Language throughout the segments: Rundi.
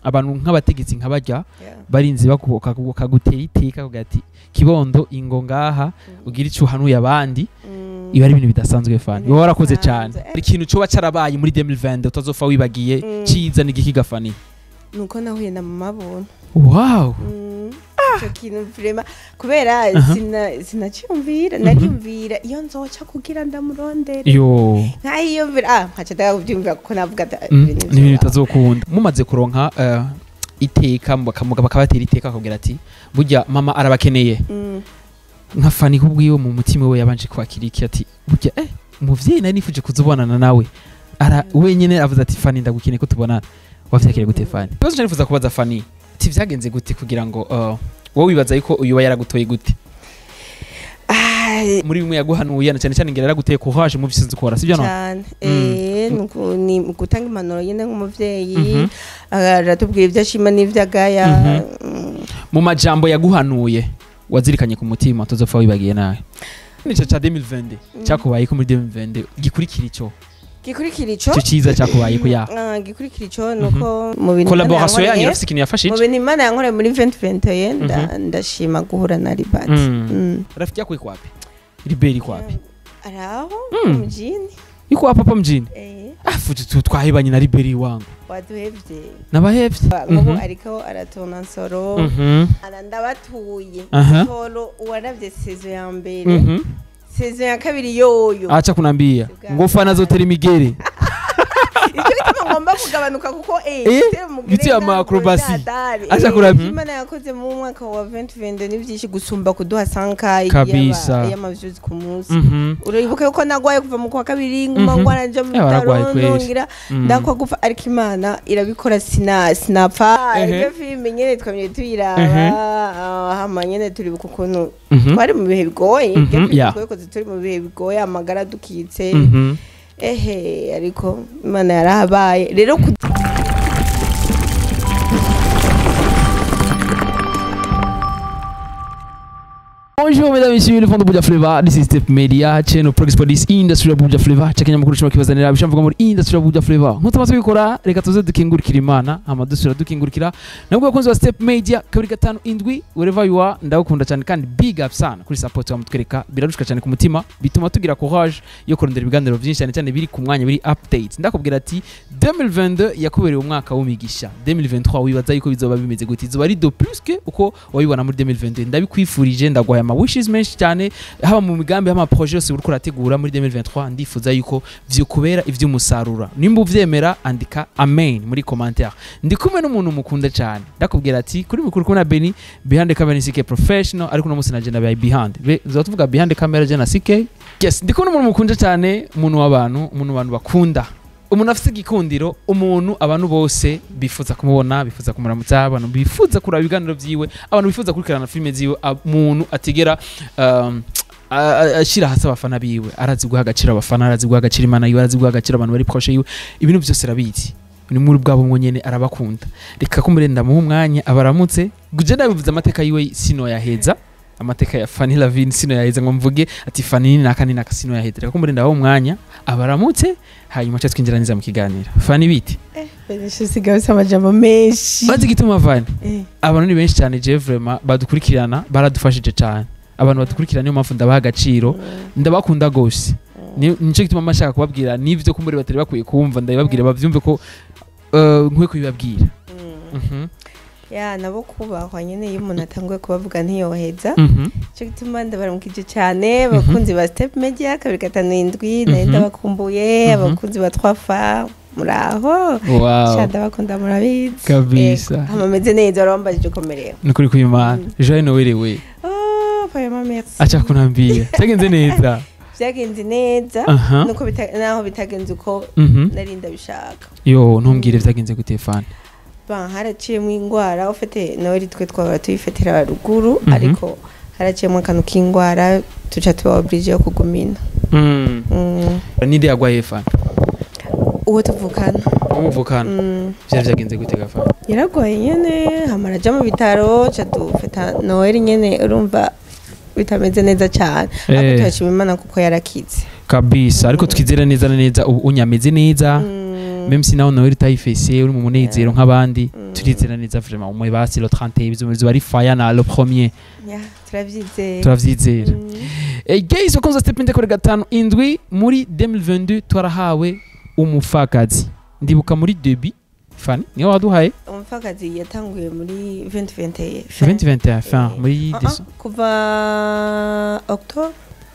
abantu nk'abategetsi nk'abarya barinzi bakagutera iteka kugati kibondo ingo ngaha ugira ico hanuye abandi iba ari ibintu bidasanzwe Fanny wowe warakoze cyane ikintu cyo bacarabaye muri 2020 utazofa wibagiye ciza n'igiki gafani nuko nahuye na mama bona wow cyo kintu vraiment kubera sinacumvira nariyumvira iyo nzoca kugira ndamurondere yo nkayiyumvira nkaca ndakubyumvira kuko navuga ibintu bitazokunda mumaze kuronka iteka bakabatera iteka akagira ati burya mama arabakeneye nka Fanny kubwiwe mu mutima we yabanje kwakira iki ati burya umuvyeyi nari nifuje kuzubonana nawe ara wenyene avuze ati Fanny ndagukeneye ko tubonana wavyakire gute Fanny bibazo cyane nifuza kubaza Fanny ati vyagenze gute kugira ngo wowe wibaza yuko uyu yaragutoye gute muri bimwe yaguhanuye cyane cyane ngira yaraguteye courage mu bisinzi ukora sibyo no cyane ni gutanga impanuro yende nk'umuvyeyi aratubwira ibyo ashima n'ivyagaya mu majambo yaguhanuye wazirikanye ku mutima tuzopfa wibagiye nawe nico cha 2020 cyakubaye ko muri 2020 gikurikira ico ciza cyakubaye ko ya gikurikira ico nuko mu bintu collaboration yanyu rafise ikintu yafashije mu bintu Imana yankore muri 2021 ndashima guhura na Ribat rafiki yako iko wapi Liberi iko wapi araho mjini iko hapa hapa mjini afuti twahibanye na Liberi wangu waduhevye nabahevye ngo ariko aratona nsoro ndabatuye solo waravye sezo ya mbere sezo ya kabiri yoyo acha kunambia ngo fana zotera imigere icyo bituma ngomba kugabanuka kuko biti ya macrobasi acha kurabye Imana yakoze mu mwaka wa 2020 n'ivyinshi gusumba kuduha sanka y'amavyuzi ku munsi uribuka yuko nagwaye kuva mu kwa kabiri nguma ngwaraje mu bitaro ngira ndakwa gufa ariko Imana irabikora sinapfa iyo filime nyene twamenye tuyiraba hama nyene turibuka ukuntu twari mu bihe bigoye twikoze turi mu bihe bigoye amagara dukitse ariko Imana yarahabaye rero Bonjour mesdames et messieurs, le fond de Buja Flavor, this is Step Media, channel progress for this industry of Buja Flavor, chakenya mukuru chima kibazanira bishamvuga muri industry of Buja Flavor. Nkutamaze bikora reka tuze dukingurikira Imana, amadusura dukingurikira. Nabwo bakunzi wa Step Media kabiri gatanu indwi wherever you are, ndagukunda cyane kandi big up sana kuri support wa mutwereka birarushika cyane ku mutima, bituma tugira courage yo kurondera ibiganiro byinshi cyane cyane biri ku mwanya biri updates. Ndakubwira ati 2022 yakubereye umwaka w'umigisha. 2023 wibaza yuko bizoba bimeze gute? Izoba ari de plus que uko wabibona muri 2022. Ndabikwifurije ndagwa wishes menshi cyane haba mu migambi hama projet yose uriko urategura muri 2023 ndifuza yuko vyukubera ivy'umusarura nimba uvyemera andika amen muri commentaire ndikumwe n'umuntu mukunda cyane ndakubwira ati kuri mukuru kuna Beni behind the camera CK professional ariko no musi na agenda by behind tuvuga behind the camera jana CK yes ndikumwe n'umuntu mukunda cyane umuntu w'abantu bakunda umuntu afite igikundiro umuntu abantu bose bifuza kumubona bifuza kumuramutsa abantu bifuza kuraba ibiganiro byiwe abantu bifuza kurikirana filime ziwe umuntu atigera ashira hasa abafana biwe arazi guha agaciro abafana arazi guha agaciro Imana yiwe arazi guha agaciro abantu bari proche yiwe ibintu byose rabizi ni muri bwabo mwonyene arabakunda reka kumurenda mu mwanya abaramutse guje ndabivuze amateka yiwe sino yaheza amateka ya Fanny Lavine sino yaheza ngo mvuge ati Fanny nakani nakasino yaheza reka kumurenda aho umwanya abaramutse hanyuma cyo twinjiraniza mu kiganiro Fanny biti benesho sigabisa amajambo menshi bazi gituma Fanny abantu ni benshi cyane je vraiment badukurikirana baradufashije cyane abantu badukurikirana niyo mpamvu ndabaha agaciro ndabakunda gose nico gituma mashaka kubabwira nivyo kumbure batari bakwiye kumva ndabibabwira bavyumve ko nkwe kubibabwira ya nabo kubahwa nyene iyo umuntu atanguye kubavuga ntiyoheza cyo gituma ndabaramukije cyane bakunzi ba Step Media kabiri gatanu indwi nenda bakumbuye abakunzi ba 3 fa muraho cyada bakunda murabizi kabisa amameze neza arambajije komereye nukuri kuyimana joye no werewe payama merci acha kunambia cyagenze neza byagenze neza nuko naho bitagenze uko narinda bishaka yo ntumbwire byagenze gute Fanny haraciyemo ingwara ufite nawe twe twaba tuyifetera ruguru ariko haraciyemo akantu k'ingwara tuca tuba oblige yo kugumina ninde yagwaye Fanny uwo tuvukana byagenze gute Fanny yaragoye nyene hamara jya mu bitaro ca dufeta Noel nyene urumva bitameze neza cyane ariko twashima Imana kuko yarakize kabisa ariko twizera neza unyameze neza même si nawe nawe utayifese uri mu munezero nk'abandi turizera neza vraiment umwe basi le 31 bizo bari fire na le premier turavyizera guys bakunze step inde kuri gatanu indwi muri 2022 twarahawe umufakazi ndibuka muri debut Fanny niyo waduhaye umufakazi yatanguye muri 2021 fin muri kuva October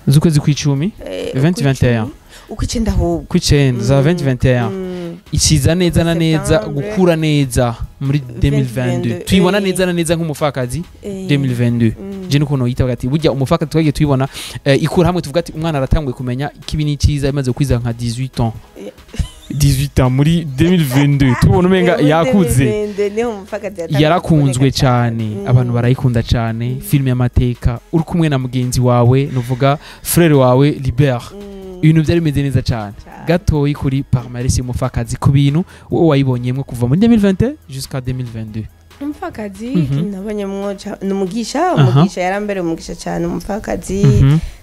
zukwezi kw'icumi 2021 ukwicenda ahubwo kw'icenda za 2021 ikiza neza na neza gukura neza muri 2022 tuyibona neza na neza nk'umufakazi 2022 je nuko no yitaga ati burya umufakazi twagiye tuyibona ikura hamwe tuvuga ati umwana aratanguye kumenya kibi n'ikiza imaze kwiza nka 18 ans 18 ans muri 2022 tubona umenga yakuze yarakunzwe cyane abantu barayikunda cyane film y'amateka uri kumwe na mugenzi wawe nuvuga frère wawe Libert ibintu byari bimeze neza cyane gatoyi kuri palmarès y'umufakazi ku bintu wowe wayibonyemwe kuva muri 2020 jusqu'à 2022 umufakazi nabonyemwo n'umugisha yarambere umugisha cyane umufakazi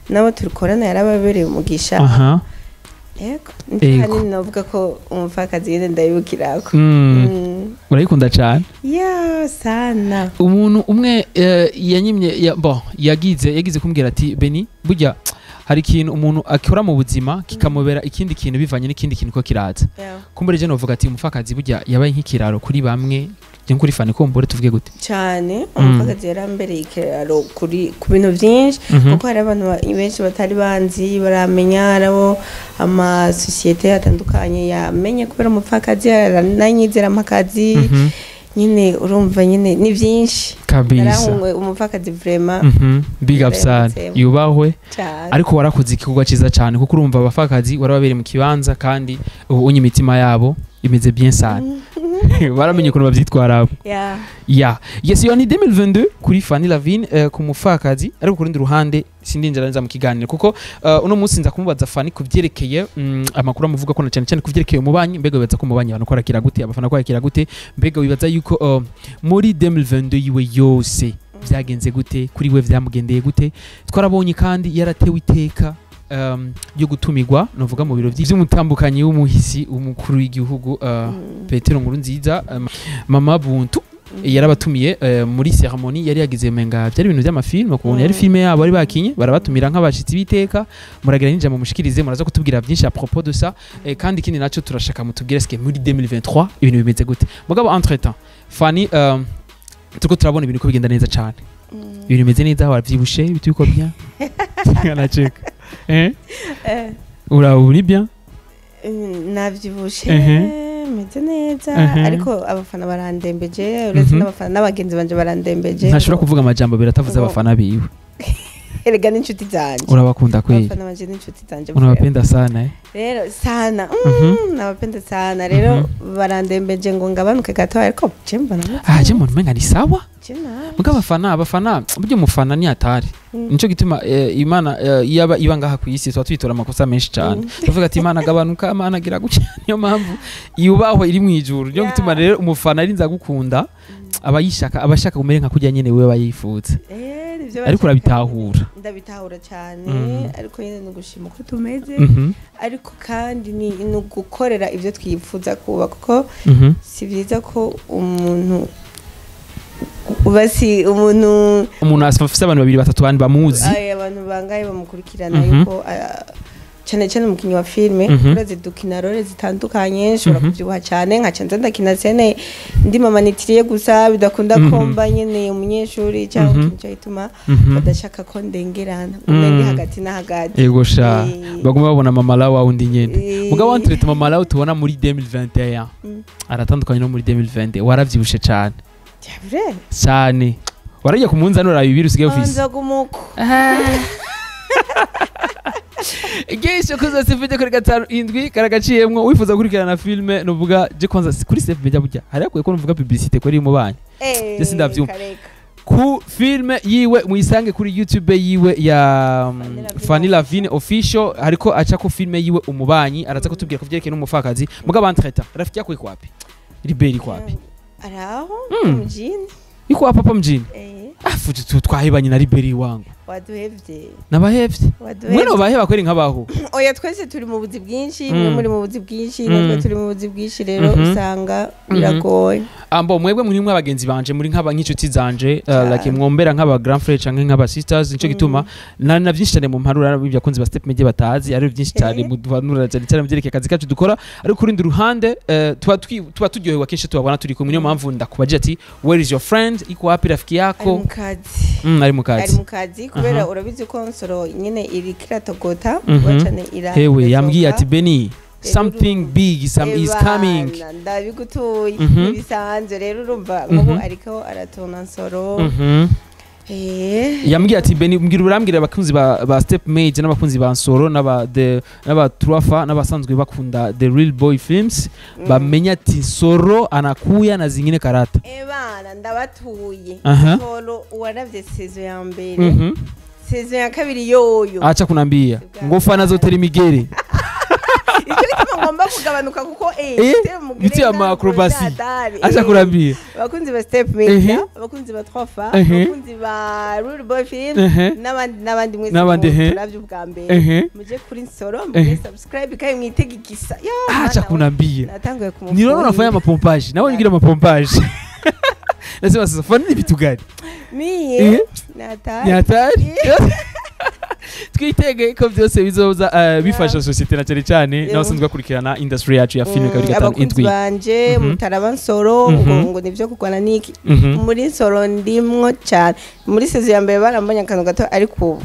nabo turikorana yarababereye umugisha Eko, ntihanini navuga ko umufakazi yende ndayibukirako. Urayikunda cyane? Yeah, sana. Umuntu umwe yanyimye yagize kumbwira ati Beni burya hari ikintu umuntu akora mu buzima kikamubera ikindi kintu bivanye n'ikindi kintu ko kiraza. Kumbure je novuga ati umufakazi burya yabaye nk'ikiraro kuri bamwe je kuri Fanny Kombore tuvuge gute cyane umufakazi yarambereye ikiraro kuri ku bintu byinshi kuko hari abantu benshi batari banzi baramenya arabo ama societe atandukanye yamenye kubera umufakazi arananyizera amakazi nyine urumva nyine ni byinshi kabisa umufakazi vraiment big up sana yubahwe ariko warakoze ikigwa ciza cyane kuko urumva abafakazi warababereye mu kibanza kandi unye imitima yabo imeze bien sana baramenye ukuntu bavyitwara yes yo ni 2022 kuri Fanny Lavine ku mufakazi ariko kurundi ruhande sindinjira neza mu kiganiro kuko uno munsi nza kumubaza Fanny kuvyerekeye amakuru amuvuga ko na cyane cyane kuvyerekeye umubanyi mbega wibaza ko umubanyi abantu kwarakira gute abafana kwarakira gute mbega wibaza yuko muri 2022 yiwe yose byagenze gute kuri we vyamugendeye gute twarabonye kandi yaratewe iteka yo gutumirwa novuga mu biro by'umutambukanyi w'umuhisi umukuru w'igihugu Petero Nkurunziza mama Buntu yarabatumiye muri ceremony yari yagize menga byari ibintu by'amafilme kubona yari filme yabo bari bakinye barabatumira nk'abashitsi biteka muragira n'ijambo mushikirize muraza kutubwira byinshi à propos de ça kandi kindi naco turashaka mutubwire ce que muri 2023 ibintu bimeze gute mugabo entre temps Fanny tuko turabona ibintu ko bigenda neza cyane ibintu bimeze neza wavyibushe bitubiko bien anacheka uri bien navyibushe meze neza ariko abafana barandembeje uretse n'abafana n'abagenzi banje barandembeje ntashobora kuvuga amajambo biratavuze abafana biwe erega n'inshuti zanje urabakunda kweli abafana banje n'inshuti zanje unabapenda sana rero sana nabapenda sana rero barandembeje ngo ngabanuke gato ariko cemba na je mbona menga ni sawa muga abafana buryo umufana ni atari nico gituma Imana iba ngaha ku isi twitora amakosa menshi cyane tuvuga ati Imana gabanuka Imana gira gucya niyo mpamvu yubaho iri mu ijuru niyo gituma rero umufana ari nza gukunda abashaka kumere nka kujya nyene wewe bayifuza ariko urabitahura ndabitahura cyane ariko nyine nugushima ko tumeze ariko kandi ni gukorera ibyo twifuza kuba kuko si byiza ko umuntu afite abantu babiri batatu bandi bamuzi abantu bangaye bamukurikirana yuko cyane cyane umukinnyi wa filme urazi dukina role zitandukanye nshobora kubyibuha cyane nka canza ndakina sene ndi mama nitiriye gusa bidakunda komba nyene umunyeshuri cyangwa kintu cyituma badashaka ko ndengerana ndi hagati na hagati yego sha baguma babona mama lawa undi nyene mugabo wantrete mama lawa tubona muri 2021 aratandukanye no muri 2020 waravyibushe cyane cyane waragiye ku munzani urabibiri usigaye ufise Igisho kuza sifite kuri gatanu indwi karagaciyemwo wifuza gukurikirana filme novuga je kwanza kuri Safe Media burya hari akwiye ko novuga publicité kuri mubanyi je sindavyumva ku filme yiwe muyisange kuri YouTube yiwe ya Fanny Lavine official hariko acha ko filme yiwe umubanyi araza kutubwira ko vyerekeye n'umufakazi mugabo entreta rafiki yakwe kwapi Liberi kwapi araho mjini iko hapa mjini afu twahebanye na Liberi wangu waduhevye nabahevye mwe no baheba kweri nkabaho oya twese turi mu buzi bwinshi mwe muri mu buzi bwinshi natwe turi mu buzi bwinshi rero usanga biragoye ambo mwebwe muri mwe abagenzi banje muri nk'aba nk'inshuti zanje like mwombera nk'aba grand frère canke nk'aba sisters nico gituma na byinshi cyane mu mparura byakunze ba step media batazi ari byinshi cyane mu duhanura cyane byerekeye akazi kacu dukora ariko kuri ndi ruhande tuba turyohewa kenshi tubabona turi kumwe niyo mpamvu ndakubaje ati where is your friend iko wapi rafiki yako ari mu kazi kubera urabizi ko nsoro nyene iri kiratogota wacane ira hewe yambwiye ati Beni something big is coming ndabigutuye ibisanzwe rero urumva ngo ariko aratona nsoro yambwiye ati Beni mbwira urambwira abakunzi ba step made n'abakunzi ba nsoro n'aba truafa n'abasanzwe bakunda the real boy films bamenya ati nsoro anakuya na zingine karata bana ndabatuye nsoro waravye season ya mbere season ya kabiri yoyo acha kunambia ngo fana zotera imigere icyo bituma ngomba kugabanuka kuko biti ya macrobasi acha kunambia abakunzi ba step media abakunzi ba trofa abakunzi ba real boy film n'abandi mwese turavye ubwa mbere muje kuri nsoro muje subscribe kandi mwitegikisa acha kunambia natanguye kumufanya nirona nafanya mapompage nawe ngira mapompage nasema sasa fani ni vitu gani mie natari twitege ko byose bizoza bifasha societe na cyane n'abasanzwe bakurikirana industry yacu ya film kabiri gatanu indwi banje mutaraba nsoro ngo nivyo kugwana niki muri nsoro ndimwo cyane muri sezo ya mbere barambanya akantu gato ariko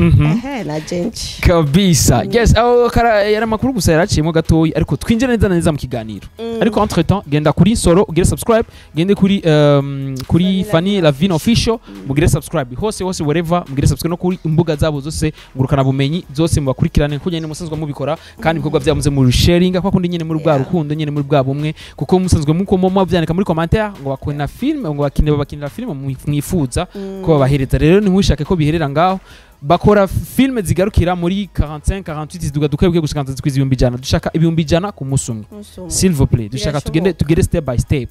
na jenchi kabisa yes aho yara makuru gusa yaraciyemo gatoyi ariko twinjira neza mu kiganiro ariko entre temps genda kuri nsoro ugire subscribe gende kuri Fanny Lavine official mugire subscribe hose wherever mugire subscribe no kuri imbuga zabo zose ngurukana bumenyi zose mubakurikirane kujya musanzwe mubikora kandi ibikorwa byamuze mu sharing kwa kundi nyene muri bwa rukundo nyene muri bwa bumwe kuko musanzwe muko momo byandika muri commentaire ngo bakina film ngo bakinira film mwifuza ko babahereza rero ni mwishake ko biherera ngaho bakora filme zigarukira muri 45 48 ziduga dukebwe gushika zikwiza 100 dushaka 100 ku musumwe s'il vous plaît dushaka tugere step by step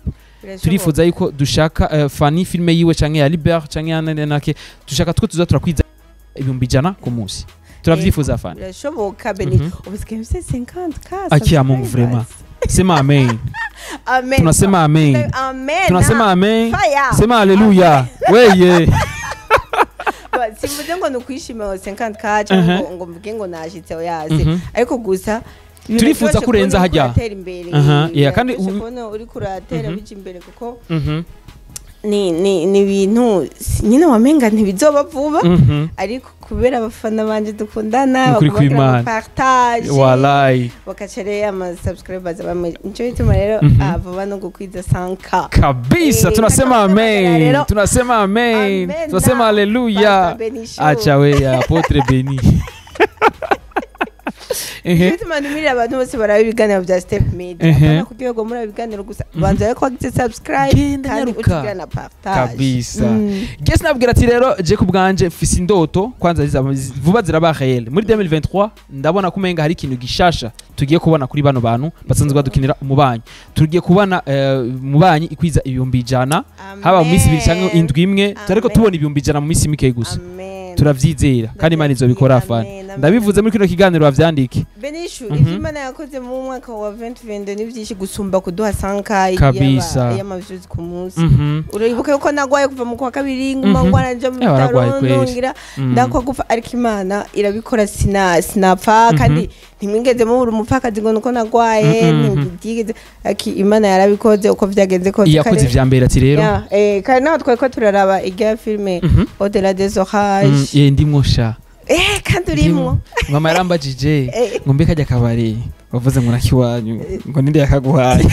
turifuza yuko dushaka Fanny filme yiwe canke ya Libert canke ya nake dushaka tuza turakwiza 100 ku munsi turavyifuza Fanny birashoboka Beni ubusike 50k akia Mungu vraiment sema amen tunasema amen tunasema amen sema haleluya weye simvuze ngo nukwishimira 50k cyangwa ngo mvuge ngo nashitse oyase ariko gusa turifuza kurenza hajya kandi uri kuratera bije imbere kuko ni ibintu nyine wamenga ntibizoba vuba ariko kubera abafana banje dukundana bakubwira partage wallahi bakacere ama subscribers nicyo bituma rero vuba no gukwiza 100k kabisa tunasema amen tunasema amen tunasema haleluya acha we apotre Beni bituma ndumira abantu bose baraba ibiganiro bya step media apana kugira ngo muri ibiganiro gusa banza yo kwagite subscribe kandi utigana na partage kabisa guess nabwira ati rero je kubwanje mfise indoto kwanza vuba ziraba réel muri 2023 ndabona kumenga hari ikintu gishasha tugiye kubona kuri bano bantu basanzwe badukinira umubanyi tugiye kubona umubanyi ikwiza 100 haba mu minsi 2 cyangwa indwi imwe ariko tubona 100 mu minsi mike gusa turavyizera kandi Imana izobikora Fanny ndabivuze muri kino kiganiro bavyandike Benishu Imana yakoze mu mwaka wa 2022 nivyinshi gusumba kuduha 100k kabisa y'amaviews ku munsi uribuka yuko nagwaye kuva mu kwa kabiri nguma ngwana nje mu Tarondo ngira ndakwa gufa ariko Imana irabikora sinapfa kandi ntimwingeze mu umupfakazi ngo nuko nagwaye ntigeze aki Imana yarabikoze uko vyagenze ko yakoze ivyambere ati rero kandi naho twako turaraba igya filme Au-delà des orages ndimwo sha kandi urimo mama yarambajije ngo mbe kajya kabari bavuze ngo nakiwanyu ngo ninde yakaguhaye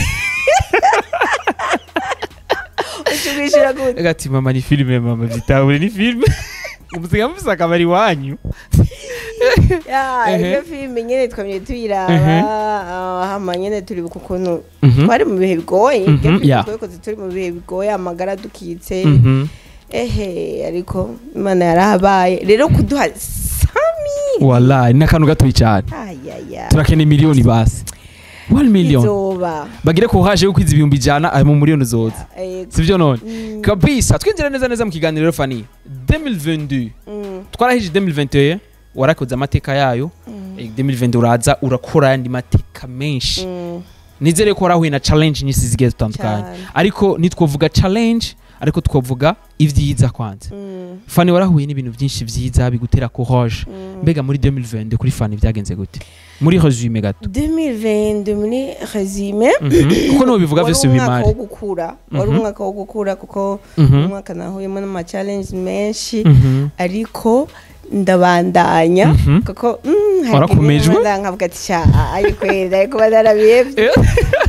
ushubishira gute gati mama ni filme mama vitawe ni filme umusiga mufisa kabari wanyu iyo filme nyene twamye tuyiraba hama nyene turi bukukuntu twari mu bihe bigoye turi mu bihe bigoye amagara dukitse ariko Imana yarahabaye rero kuduha wallahi nakantu gato cyane turakene miliyoni basi 1 million izoba bagire ko haje ukwiza ibihumbi jana mu miliyoni zoza sivyo none kabisa twinjira neza mu kiganiro Fanny 2022 twarahije 2021 warakoze amateka yayo 2022 uraza urakora andi mateka menshi nizere ko warahuye na challenge nyinshi zigiye zitandukanye ariko nitwovuga challenge ariko twovuga ivyiza kwanza Fanny warahuye n'ibintu byinshi vyiza bigutera courage mbega muri 2022 kuri Fanny byagenze gute muri resume gato 2022 muri resume kuko no bivuga vyose bimari wari umwaka wo gukura kuko umwaka nahuyemo n'ama challenge menshi ariko ndabandanya kuko warakomejwe nkavuga ati sha ariko badarabiyevye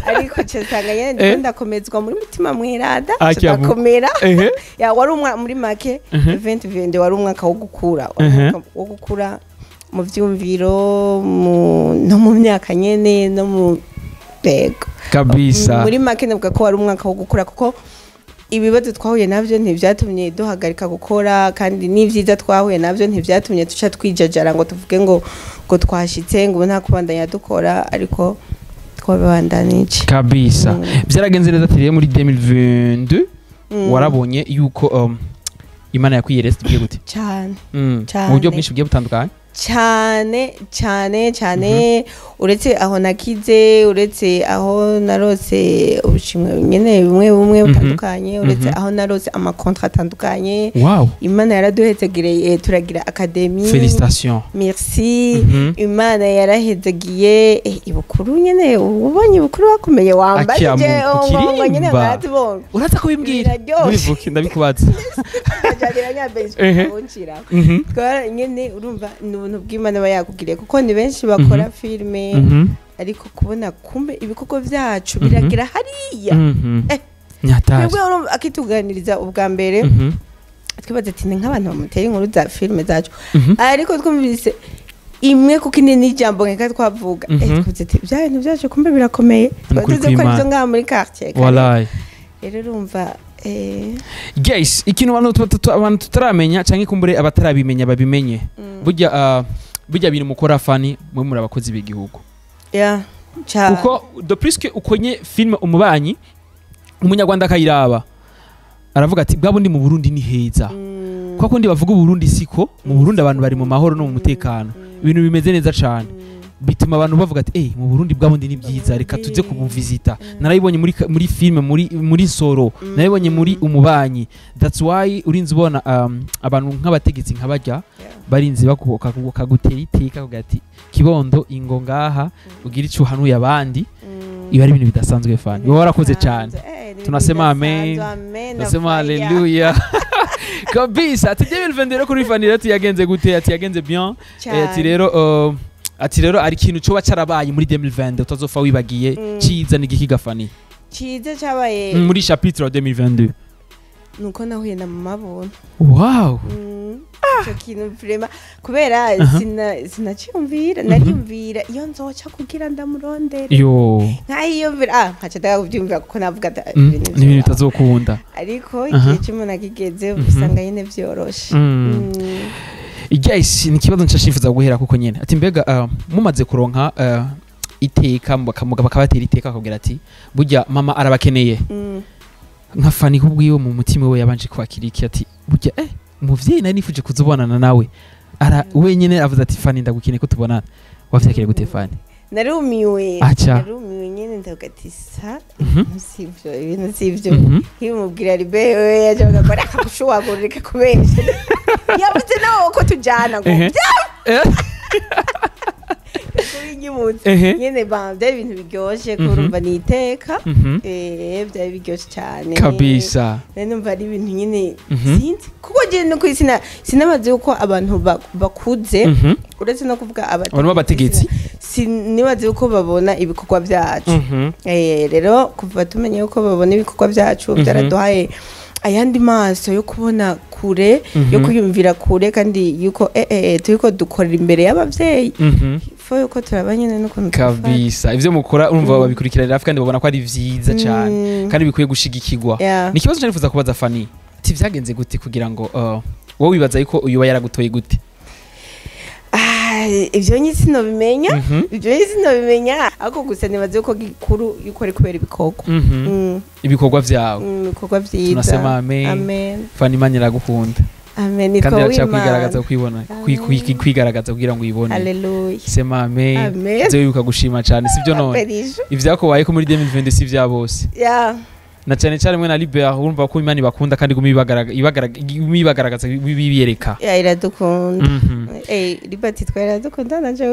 ariko cyasanga yende ndakomezwa muri mutima mwirada ndakomera ya wari umwaka muri make 2020 wari umwaka wo gukura mu vyumviro no mu myaka nyene no mu bego kabisa muri make navuga ko wari umwaka wo gukura kuko ibibazo twahuye navyo ntivyatumye duhagarika gukora kandi n'ivyiza twahuye navyo ntivyatumye tuca twijajara ngo tuvuge ngo twashitse ngo nta kubandanya dukora ariko twabandanije kabisa byaragenze neza tiriye muri 2022 warabonye yuko Imana yakwiyeretse tugiye gute cyane mu buryo bwinshi bugiye butandukanye cyane uretse aho nakize uretse aho narose ubushimwe nyene bumwe butandukanye uretse aho narose ama contrat atandukanye Imana yaraduhezegereye turagira academy félicitations merci Imana yarahezegiye ibukuru nyene ubonye ibukuru bakomeye wambaye nyene ngatibonye uraza kubimbwira bivuke ndabikubaza ndagira nyabeje abonshira twara nyene urumva n'ubuntu bw'Imana bayakugiriye kuko ni benshi bakora filme ariko kubona kumbe ibikorwa byacu biragira hariya nyataje twebwe akituganiriza ubwa mbere twibaza ati nk'abantu bamutera inkuru za filme zacu ariko twumvise imwe kuko ni Ijambo nkeka twavuga twuze ati bya bintu byacu kumbe birakomeye twavuze ko arizo ngaha muri quartier wallahi rero urumva guys ikintu abantu tutaramenya canke kumbure abatarabimenya babimenye burya bintu mukora Fanny mwe muri abakozi b'igihugu kuko de plus que ukonye film umubanyi umunyarwanda akayiraba aravuga ati bwabo ndi mu Burundi ni heza kuko ndi bavuga Burundi siko mu Burundi abantu bari mu mahoro no mu mutekano ibintu bimeze neza cyane bituma abantu bavuga ati mu Burundi bwabo ndi ni byiza reka tuze kubuvisita narayibonye muri film muri soro narayibonye muri umubanyi that's why urinzi ubona abantu nk'abategetsi nk'abajya barinzi bakagutera iteka kugira ati kibondo ingo ngaha ugira ico hanuye abandi iba ari ibintu bidasanzwe Fanny wowe warakoze cyane tunasema amen tunasema haleluya kabisa ati 2022 kuri Fanny rero yagenze gute ati yagenze bien ati rero ari ikintu cyo bacarabaye muri 2022 utazofa wibagiye ciza n'igikiga Fanny ciza cyabaye muri chapitre 2022 nuko nahuye na mama bona wow cyo kintu vraiment kubera sinaciyumvira nariyumvira iyo nzoca kugira ndamurondera yo nkayiyumvira nkaca ndakubyumvira kuko navuga ibintu bitazokunda ariko igihe cy'umuntu akigeze usanga nyine byoroshe guys ni kibazo nshashifuza guhera kuko nyene ati mbega mumaze kuronka iteka bakabatera iteka akagira ati burya mama arabakeneye nka Fanny kubwiwe mu mutima we yabanje kwakiriki ati burya umuvyeyi nari nifuje kuzubonana nawe wenyene avuze ati Fanny ndagukeneye ko tubonana wavyakire gute Fanny narumiwe nyene ndavuga ati sa ibintu sivyo nkimubwira ribe we yajaga ko akakushuwa kureka kubesha yavuze nawe ko tujana ngo nyene byari ibintu biryoshye kurumva niteka byari biryoshye cyane kabisa numva ari ibintu nyene sinzi kuko je no kwisina sinamaze uko abantu bakuze uretse no kuvuga abantu b'abategetsi sinibaze uko babona ibikorwa byacu rero kuva tumenye uko babona ibikorwa byacu byaraduhaye ayandi maso yo kubona kure yo kuyumvira kure kandi yuko turiko dukorera imbere y'abavyeyi fo yuko turabanyene no kuntu kabisa ivyo mukora urumva babikurikiranira kandi babona ko ari vyiza cyane kandi bikwiye gushigikirwa ni kibazo cyanifuza kubaza Fanny ati vyagenze gute kugira ngo wowe wibaza yuko uyu yaragutoye gute ivyo nyisi no bimenya ivyo nyisi no bimenya ako gusa nibaze ko gikuru yuko ari kubera ibikorwa ibikorwa vyawe ibikorwa vyiza tunasema amen Fanny Imana iragukunda amen kandi aracha kwigaragaza kwibona kwigaragaza kugira ngo uyibone haleluya sema amen zo yuka gushima cyane sivyo none ivyakobaye ko muri 2020 si vya bose na cyane cyane mwe na Libert urumva ko Imana ibakunda kandi gumibagaragaza bibiyereka iradukunda Libert twaradukunda nanje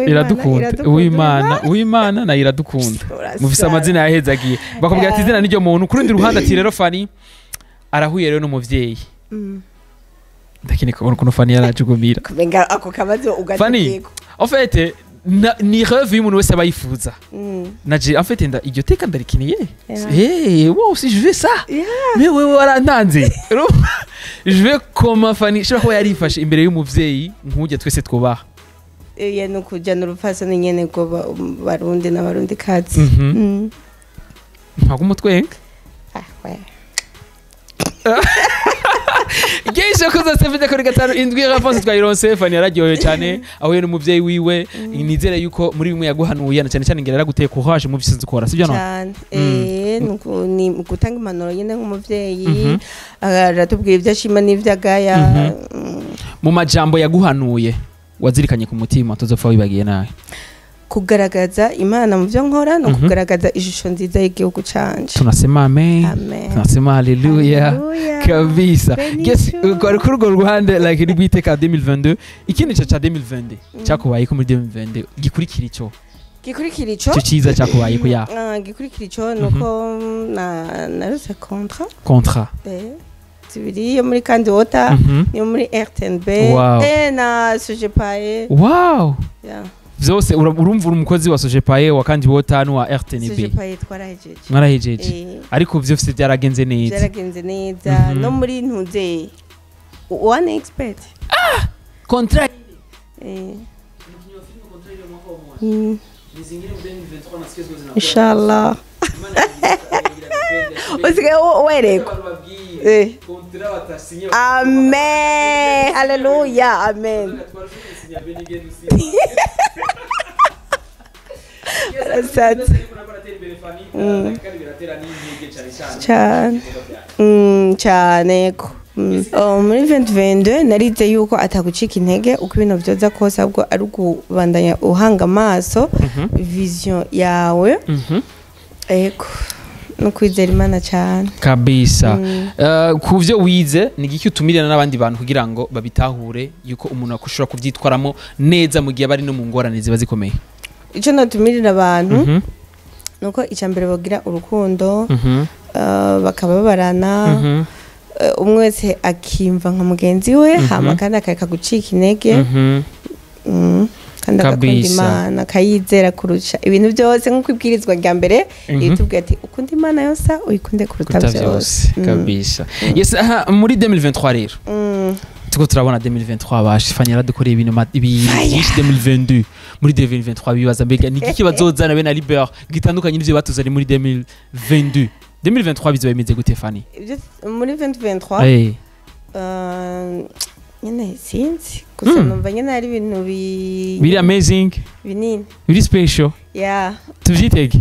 Uwimana na iradukunda mufise amazina yahezagiye bakubwira ati izina n'iryo muntu kurundi ruhande ati rero Fanny arahuye rero n'umuvyeyi ndakini ko kuno Fanny yarajugumira kumenga ako kabazo ugatekeko en fait ni rêve y'umuntu wese abayifuza naje en fait iryo teka ndarikiniye moi aussi je veux ça mais wewe warantanze je veux comme Fanny shira ko yarifashe imbere y'umuvyeyi nkuje twese twubaha no kujya n'urufaso nyene ko barundi n'abarundi kazi ntagumutwenga Geisho koza sevide kuri gatanu indwi y'abafonse twayironse Fanny yararyoye cyane ahuye n'umuvyeyi wiwe nizere yuko muri bimwe yaguhanuye na cyane cyane ngera yaraguteye courage mu bisinzi ukora sivyo no ni gutanga impanuro nyene nk'umuvyeyi aratubwira ivyo ashima n'ivyo agaya mu majambo yaguhanuye wazirikanye ku mutima tuzopfa wibagiye nawe kugaragaza Imana mu byo nkora no kugaragaza ishusho nziza y'igihugu canje tunasema amen tunasema haleluya kabisa yes kuri urwo ruhande like rwiteka 2022 ikindi cha 2022 cyakubaye ko muri 2022 gikurikira ico cyo ciza cyakubaye ko ya gikurikira ico nuko na rose contrat zibiri yo muri kandi wota yo muri RTNB na Sojepaye wow vyose urumva umukozi wa Sojepaye wa kandi wota wa RTNB Sojepaye twarahejeje ariko vyose byaragenze neza no muri ntuze one expert contract inshallah wereko amen haleluya amen cyane ko muri 2022 narize yuko atagucika intege uko ibintu byoza kose ahubwo ari ukubandanya uhanga amaso vision yawe eko no kwizera Imana cyane kabisa kuvyo wize ni giki utumirana n'abandi bantu kugira ngo babitahure yuko umuntu akushura kuvyitwaramo neza mu gihe bari no mu ngorane ziba zikomeye ico natumirira abantu nuko icambere bagira urukundo bakababarana umwe wese akimva nka mugenzi we hama kandi akareka gucika intege kandi agakunda Imana akayizera kurusha ibintu byose nk'uko ibwirizwa rya mbere itubwira ati ukunda Imana yose uyikunde kuruta byose kabisa yes muri 2023 rero tuko turabona 2023 bashi Fanny yaradukoreye ibintu byinshi 2022 muri 2023 bibaza mbega ni giki bazozana be na Libert gitandukanye n'ivyo batuzanye muri 2022 2023 bizoba bimeze gute Fanny muri 2023 nyine sinzi gusa numva nyine ari ibintu biri amazing binini biri special tuvyitege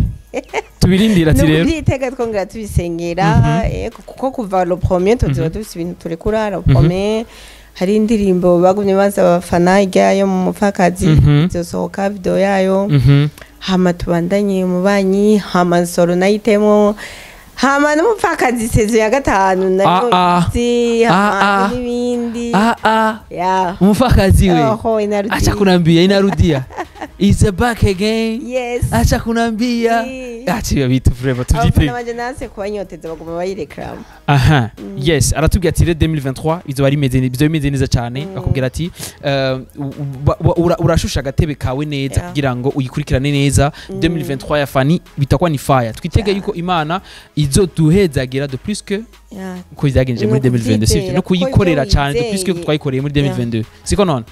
tubirindira ati rero tubyitega twongera tubisengera kuko kuva le premier tuzoba dufise ibintu turekura le premier hari indirimbo bagumye baza abafana ijyayo mu mupfakazi izosohoka video yayo hama tubandanye mu banyi hama solo nayitemo hama n'umupfakazi sezo ya gatanu nayo hama n'ibindi umupfakazi we acha kunambia inarudia it's back again acha kunambia ati bitu forever tubyite abanje nase kubanyoteza baguma bayireklama yes aratubwira ati 2023 bizo ari meze neza cyane akubwira ati urashusha gatebe kawe neza kugira ngo uyikurikirane neza 2023 ya Fanny bitakwa ni fire twitege yuko Imana izo duhezagira de plus que ko izagenje muri 2022 no kuyikorera cyane de plus que twayikoreye muri 2022 siko none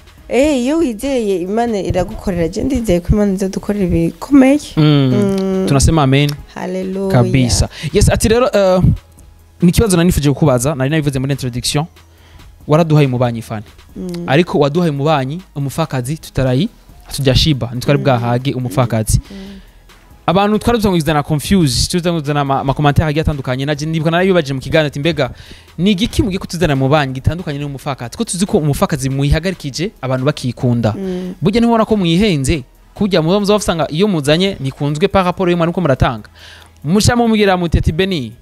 iyo wizeye Imana iragukorera je ndizeye ko Imana izo dukorera ibikomeye tunasema amen haleluya kabisa yes ati rero ni kibazo nanifuje kukubaza nari nabivuze muri introduction waraduhaye umubanyi Fanny ariko waduhaye umubanyi umufakazi tujya shiba ntitwari bwahage umupfakazi abantu twari tuzanguzana confuse tuzanguzana ama commentaire agiye atandukanye naje ndibuka narabibaje mu kiganiro ati mbega ni igiki mugiye kutuzana mu banki gitandukanye n'umupfakazi ko tuzi ko umupfakazi muyihagarikije abantu bakikunda burya ntibona ko muyihenze kujya muzofusanga iyo muzanye nikunzwe par rapport yo mwanuko muratanga mushamo mugira muteti Beni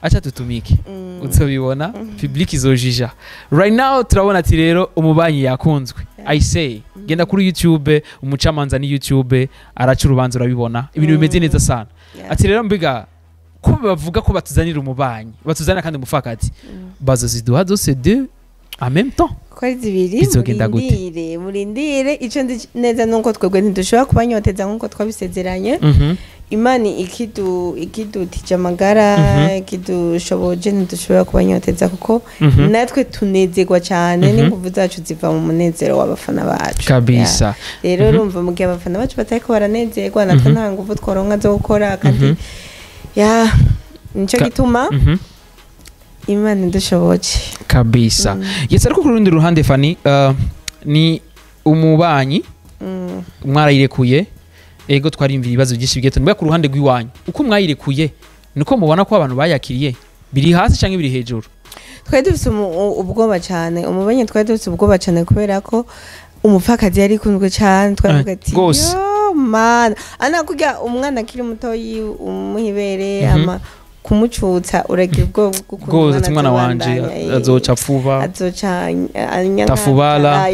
acha tutumike uzobibona public izojija right now turabona ati rero umubanyi yakunzwe I say genda kuri YouTube umucamanza ni YouTube araca urubanza urabibona ibintu bimeze neza sana ati rero mbiga ko bavuga ko batuzanira umubanyi batuzanira kandi umufakati bazoziduha zose deux en même temps kwari zibiri murindire ico neza nuko twebwe ntidushobora kubanyoteza nkuko twabisezeranye imani ikidutije amagara ikidushoboje ntidushobora kubanyoteza kuko natwe tunezerwa cyane n'inguvu zacu ziva mu munezero w'abafana bacu kabisa rero urumva mu gihe abafana bacu batariko baranezerwa natwe nta nguvu tworonka zo gukora kandi nico gituma imana ndushoboje kabisa yes ariko ku rundi ruhande Fanny ni umubanyi mwarayirekuye ego twarimvira ibibazo byinshi bigeto nibwo ku ruhande rw'iwanyu uko mwayirekuye niko mubona ko abantu bayakiriye biri hasi cyangwa biri hejuru twari dufite ubwoba cyane umubanyi twari dufite ubwoba cyane kubera ko umupfakazi yari kunzwe cyane twaravuga ati yo man ana kujya umwana akiri muto umuhibere ama kumucutsa uragira ubwo bwo umwana wanje azoca pfuba azoca tafubala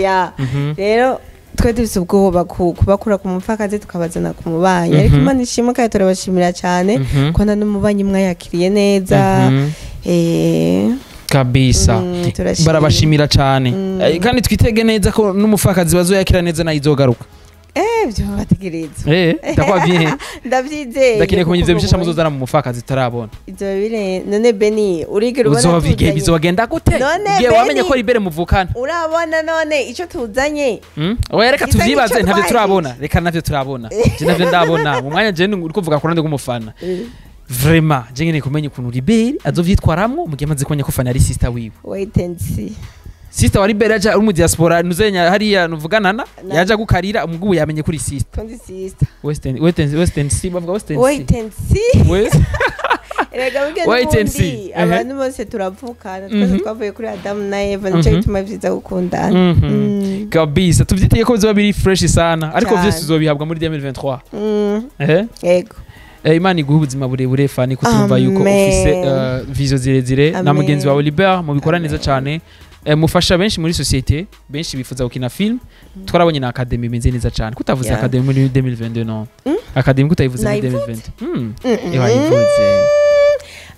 rero twe dufite ubwoba kubakura ku mupfakazi tukabazana ku mubanyi ariko imana ishimwe kandi turabashimira cyane ko na n'umubanyi mwayakiriye neza kabisa barabashimira cyane kandi twitege neza ko n'umupfakazi bazoyakira neza nayo izogaruka byo bategereza ndakwabye ndavyizeye ndakeneye kumenya ivyo bishasha muzozana mu mufakazi tarabona ivyo bire none Beni urigera ubona uzovige bizogenda gute ngiye wamenye ko libere muvukana urabona none ico tuzanye oya reka tuvyibaze ntavyo turabona reka navyo turabona je navyo ndabona mu mwanya je uri kuvuga ku ruhande rw'umufana vraiment je nkeneye kumenya ukuntu libere azovyitwaramwo mu gihe amaze kumenya ko Fanny ari sister wiwe wait and see sister wari beraja uri mu diaspora nuzenya hariya nuvuganana yaja gukarira umugubu yamenye kuri sister kandi sister western see bavuga western see wait and see wait and see abantu bose turavukana twese twavuye kuri Adam na Eva nico gituma byiza gukundana kabisa tuvyiteye ko bizoba biri fresh sana ariko vyose uzobihabwa muri 2023 yego Imana iguha ubuzima burebure Fanny kutumva yuko ufise vision zirezire na mugenzi wawe Liber mu bikora neza cyane mufasha benshi muri societe benshi bifuza gukina film twarabonye na academy imeze neza cyane kutavuze academy muri 2022 no academy kutayivuze muri 2020 wayivuze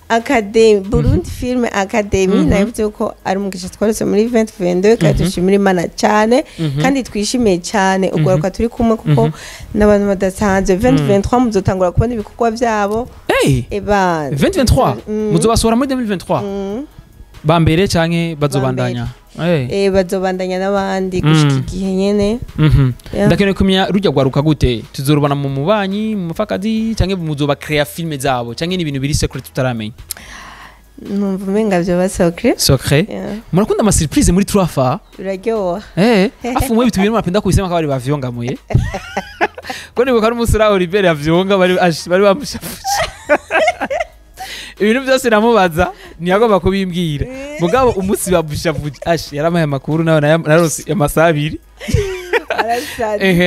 academy Burundi Film Academy navuze ko ari umugisha twarose muri 2022 kandi dushimira Imana cyane kandi twishimiye cyane ugaruka turi kumwe kuko n'abantu badasanzwe 2023 muzotangura kubona ibikorwa byabo 2023 muzobasora muri 2023 bambere canke bazobandanya bazobandanya n'abandi gushika igihe nyene ndakeneye kumenya rujya gwaruka gute tuzorubana mu mubanyi mu mufakazi canke muzoba create filme zabo canke ni ibintu biri secret tutaramenya numva umenga byo basokre secret murakunda ama surprise muri Trafa uraryoha afu mwe bitubiri mapenda kubisema ko bari bavyongamuye ko nibuka ari umusura Oliver yavyonga bari bamushafuje ibintu byose namubaza ntiyagomba kubimbwira mugabo umunsi babushavuje yaramaye amakuru nawe narose amasabiri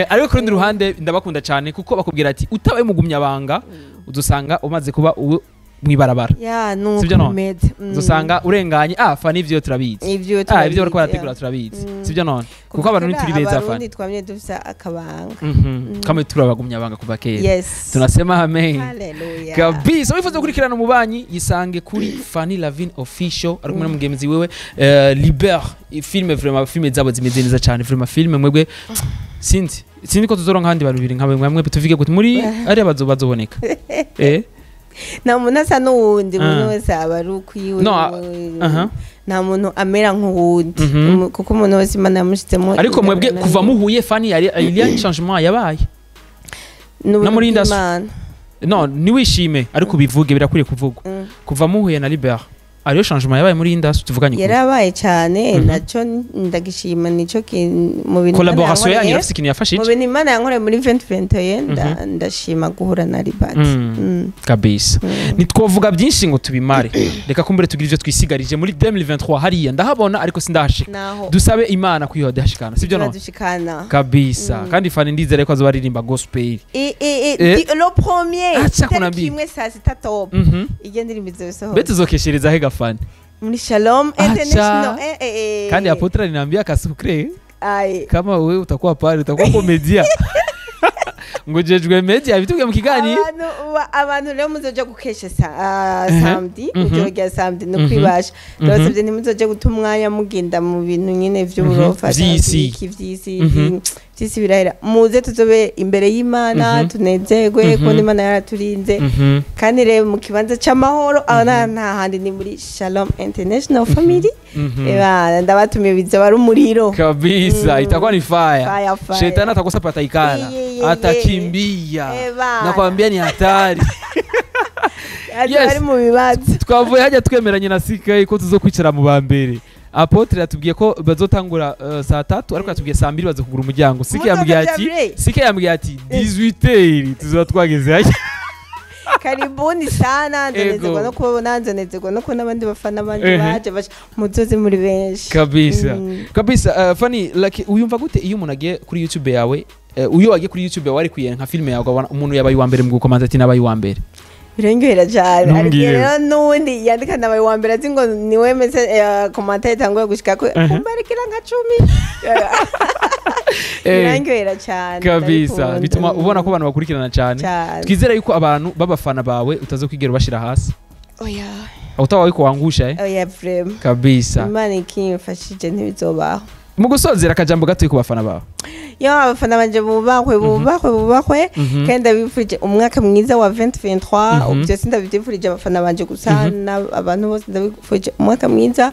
ariko kurundi ruhande ndabakunda cyane kuko bakubwira ati utabaye mugumya banga udusanga umaze kuba mwibarabara sibyo none uzosanga urenganye Fanny ivyo turabizi ivyo bariko barategura turabizi sibyo none kuko abantu ni turi beza Fanny twamye dufisa akabanga kama turabagumya banga kuva kera tunasema amen haleluya kabisa wifuza gukurikirana umubanyi yisange kuri Fanny Lavine official ari kumwe n'umugenzi wewe Liber filme vraiment filme zabo zimeze neza cyane vraiment filme mwebwe sinzi ko tuzoronka handi barubiri nkabe mwamwe tuvige gute muri ari bazoboneka na muntu asa n'uwundi umuntu wese aba ari ukwiwe nta muntu amera nk'uwundi kuko umuntu wese Imana yamushyizemo ariko mwebwe kuva muhuye Fanny yari changement yabaye no muri industry no ni wishime ariko bivuge birakuriye kuvugwa kuva muhuye na Liber ariyo changement yabaye muri industry tuvuganye ko yarabaye cyane naco ndagishima nico mu bintu collaboration yanyu rafise kintu yafashije mu bintu Imana yankore muri 2021 ndashima guhura na Ribat kabisa nitwovuga byinshi ngo tubimare reka kumbere tugira ivyo twisigarije muri 2023 hariya ndahabona ariko sindahashika dusabe Imana kwihode hashikana sivyo no kabisa kandi fani ndizere ko azobaririmba gospel le premier kimwe saa sita top iyo ndirimbo izosohoka bete zokeshereza he gafani muri Shalom International kandi apotra ninambia kasukre kama wewe utakuwa pale utakuwa komedia ngojejwe media bitubwe mu kigani abantu rero muzoje gukesha samedi ujogya samedi no kwibasha ndabasabye ntimuzoje gutumwanya mugenda mu bintu nyine vy'uburofa vy'isi birahera muze tuzobe imbere y'Imana tunezerwe ko Imana yaraturinze kandi rero mu kibanza c'amahoro nta handi ni muri Shalom International Family ndabatumiye bizoba ari umuriro kabisa itakuwa ni fire shetani atakosa pataikana atakimbia nakwambia ni hatari ari mu bibazo twavuye hajya twemeranye na Sika ko tuzokwicara mu bambere Apotre yatubwiye ko bazotangura saa 3 ariko yatubwiye saa 2 baze kugura umuryango Sika yambwiye ati 18h tuzoba twageze hajya karibuni sana ndanezerwa no kubona ndanezerwa no kubona abandi bafana banje baje muzoze muri benshi kabisa Fanny like uyumva gute iyo umuntu agiye kuri YouTube yawe uyo wagiye kuri YouTube yawe ari kuyenka filme yawe umuntu yabaye wa mbere mu gukomanda ati nabaye wa mbere birengera cyane ariko rero nundi yandika nabaye wa mbere ati ngo ni wemeze commentaire tango gushika ko kumbarekera nka 10 birengera cyane kabisa bituma ubona ko abantu bakurikirana cyane twizera yuko abantu babafana bawe utazokwigera bashira hasi oya utawa wiko wangusha oya frame kabisa Imana ikimfashije ntibizobaho mu gusozera akajambo gato ku bafana bawe yo abafana banje bubakwe kandi abifurije umwaka mwiza wa 2023 byose ndabyifurije abafana banje gusa abantu bose ndabifurije umwaka mwiza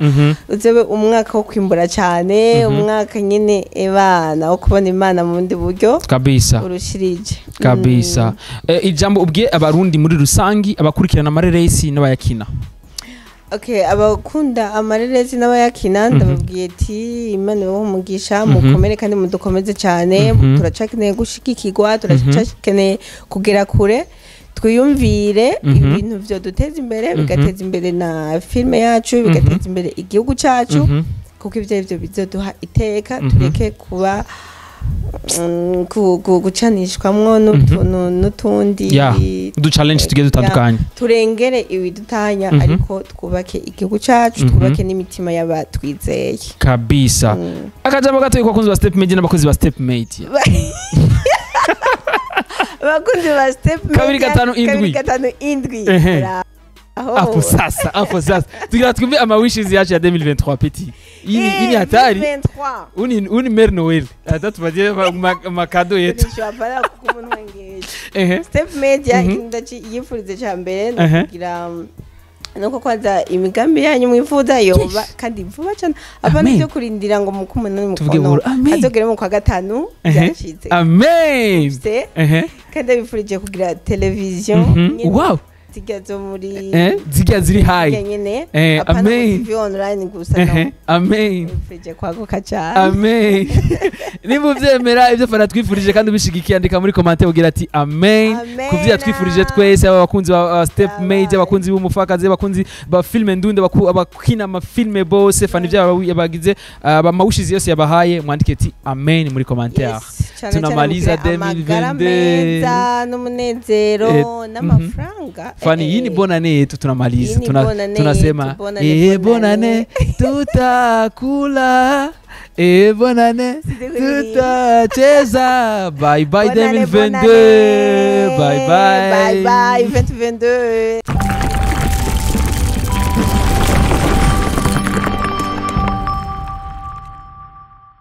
uzobe umwaka wo kwimbura cyane umwaka nyine ebana wo kubona Imana mu ndi buryo kabisa urushirije kabisa ijambo ubwiye abarundi muri rusangi abakurikirana amareresi n'abayakina Okay, abakunda amarerezi n'abayakina ndababwiye ati Imana wo mugisha mukomere kandi mudukomeze cyane turacakeneye gushikikirwa turacakeneye kugera kure twiyumvire ibintu byo duteza imbere bigateza imbere na filme yacu bigateza imbere igihugu cyacu kuko ibyo bizoduha iteka tureke kuba gucanishwamwo n'utundi du challenge tugiye dutandukanye turengere ibidutanya ariko twubake igihugu cyacu twubake n'imitima y'abatwizeye kabisa akajambo gato yuko abakunzi ba Step Media n'abakozi ba Step Media abakunzi ba Step Media 257 Apo sasa tugira twumve amawishes yacu ya 2023 petit ini hatari uni Mère Noël atatubaje makado yetu nshobora kukumuntu wangeje Step Media indaci yifurize cyambere kugira nuko kwanza imigambi yanyu mwifuza yoba kandi vuba cyane abana byo kurindira ngo mukumana n'umukono azogere mu kwa gatanu byashitse amen kandi bifurije kugira television wow zigia ziri high amen TV online gusa amen frije kwaguka cyane amen nimba uvyemera ibyo fana twifurije kandi ubishigikiye andika muri commentaire ugira ati amen kuvya twifurije twese abakunzi ba Step Media abakunzi b'umufakazi abakunzi ba filme ndunde abakina ama filme bose fana ivyo bagize abamawushizi yose yabahaye mwandike ati amen muri commentaire tunamaliza 2022 n'umunezero n'amafaranga Fanny hii ni bonane yetu tunamaliza tunasema bonane tutakula bonane tutacheza bye bye 2022 bye bye 2022